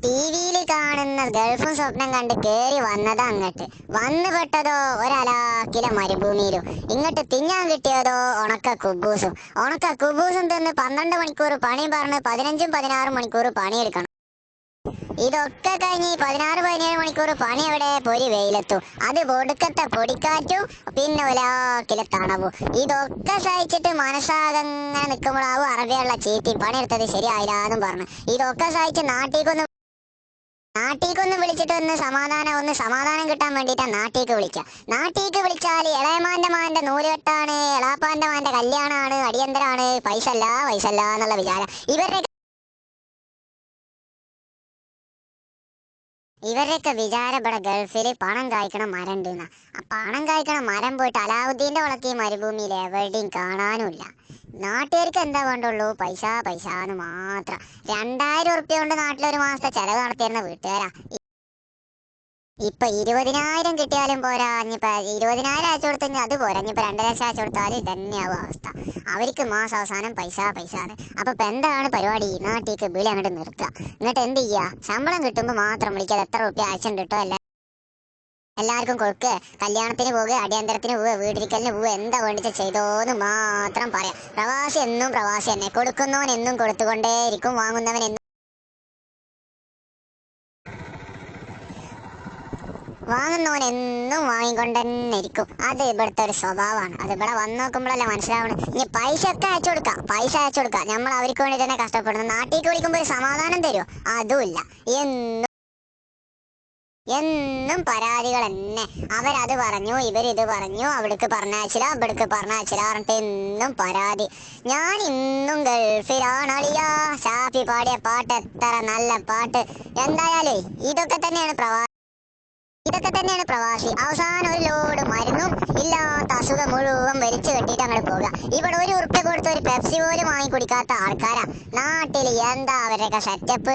ടിവിയിൽ കാണുന്ന ഗൾഫും സ്വപ്നം കണ്ട് കേറി വന്നതാ അങ്ങട്ട്. വന്നു പെട്ടതോ ഒരലാക്കിലെ മരുഭൂമിയിലും. ഇങ്ങോട്ട് തിന്നാൻ കിട്ടിയതോ ഉണക്ക കുബൂസും തിന്ന് 12 മണിക്കൂർ പണി പറഞ്ഞ് 15-16 മണിക്കൂർ പണിയെടുക്കണം. ഇതൊക്കെ കഴിഞ്ഞ് 16-17 മണിക്കൂർ പണി എവിടെ പൊരി വെയിലെത്തും. അത് ഒടുക്കത്തെ പൊടിക്കാറ്റും പിന്നെ ഒലാക്കിലെ തണവും. ഇതൊക്കെ സഹിച്ചിട്ട് മനസ്സാകങ്ങനെ നിൽക്കുമ്പോഴാവും അറബിയുള്ള ചീത്തി പണിയെടുത്തത് ശരിയായില്ലാന്നും പറഞ്ഞു. ഇതൊക്കെ സഹിച്ച് നാട്ടിലേക്കൊന്ന് വിളിച്ചിട്ട് ഒന്ന് സമാധാനം കിട്ടാൻ വേണ്ടിയിട്ടാ നാട്ടിലേക്ക് വിളിച്ചാൽ ഇളയമാന്റെ മാന്റെ നൂലുകെട്ടാണ്, എളാപ്പാന്റെ മാന്റെ കല്യാണാണ്, അടിയന്തരാണ്, പൈസ അല്ല എന്നുള്ള വിചാരം. ഇവരുടെയൊക്കെ വിചാരം ഇവിടെ ഗൾഫിൽ പണം കായ്ക്കണ മരം ഉണ്ടെന്ന. ആ പണം കായ്ക്കണ മരം പോയിട്ട് അലാവുദ്ദീന്റെ വളർത്തിയ മരുഭൂമിയിൽ എവിടെയും കാണാനുമില്ല. നാട്ടുകാർക്ക് എന്താ വേണ്ടുള്ളൂ? പൈസ എന്ന് മാത്രം. 2000 ഉറുപ്പ്യ കൊണ്ട് നാട്ടിലൊരു മാസത്തെ ചെലവ് നടത്തിയിരുന്ന വീട്ടുകാരാ. ഇപ്പൊ 20,000 കിട്ടിയാലും പോരാ. ഇനിയിപ്പൊ 20,000 അയച്ചു കൊടുത്തെങ്കിൽ അത് പോരാ. ഇനിയിപ്പൊ 2 ലക്ഷം അയച്ചു കൊടുത്താൽ ഇതന്നെയാവും അവസ്ഥ. അവർക്ക് മാസം അവസാനം പൈസ ആണ്. അപ്പൊ ഇപ്പൊ എന്താണ് പരിപാടി? നാട്ടിലേക്ക് വിളി അങ്ങോട്ട് നിർത്തുക. എന്നിട്ട് എന്ത് ചെയ്യാ? ശമ്പളം കിട്ടുമ്പോ മാത്രം വിളിക്കാതെ എത്ര റുപ്യ അയച്ചുണ്ട് കേട്ടോ എല്ലാവർക്കും കൊടുക്കുക. കല്യാണത്തിന് പോകുക, അടിയന്തരത്തിന് പോവുക, വീട്ടിരിക്കലിന് പോവുക, എന്താ വേണ്ടിച്ച ചെയ്തോന്ന് മാത്രം പറയാം. പ്രവാസി എന്നും പ്രവാസി തന്നെ. കൊടുക്കുന്നവൻ എന്നും കൊടുത്തുകൊണ്ടേയിരിക്കും, വാങ്ങുന്നവൻ എന്നും വാങ്ങിക്കൊണ്ടെന്നെ ഇരിക്കും. അത് ഇവിടുത്തെ ഒരു സ്വഭാവമാണ്. അത് ഇവിടെ വന്ന് നോക്കുമ്പോഴല്ലേ മനസ്സിലാവണം. ഇനി പൈസ ഒക്കെ അയച്ചു കൊടുക്കാം. നമ്മൾ അവർക്ക് വേണ്ടി തന്നെ കഷ്ടപ്പെടുന്നു. നാട്ടിലേക്ക് വിളിക്കുമ്പോൾ ഒരു സമാധാനം തരുമോ? അതുമില്ല. എന്നും പരാതികൾ തന്നെ. അവരത് പറഞ്ഞു, ഇവരിത് പറഞ്ഞു, അവിടേക്ക് പറഞ്ഞയച്ചില്ല, ഇവിടേക്ക് പറഞ്ഞയച്ചില്ല പറഞ്ഞിട്ട് എന്നും പരാതി. ഞാൻ ഇന്നും ഗൾഫിലാണളിയാ. ഷാഫി പാടിയ പാട്ട് എത്ര നല്ല പാട്ട്. എന്തായാലേ ഇതൊക്കെ തന്നെയാണ് പ്രവാസി. അവസാനം ഒരു ലോഡ് മരുന്നും ഇല്ലാത്ത അസുഖം മുഴുവൻ വലിച്ചു കെട്ടിയിട്ട് അങ്ങോട്ട് പോകുക. ഇവിടെ 1 ഉറുപ്പ്യ കൊടുത്ത് ഒരു പെപ്സി പോലും വാങ്ങി കുടിക്കാത്ത ആൾക്കാരാ നാട്ടിൽ. എന്താ അവരുടെയൊക്കെ സെറ്റപ്പ്?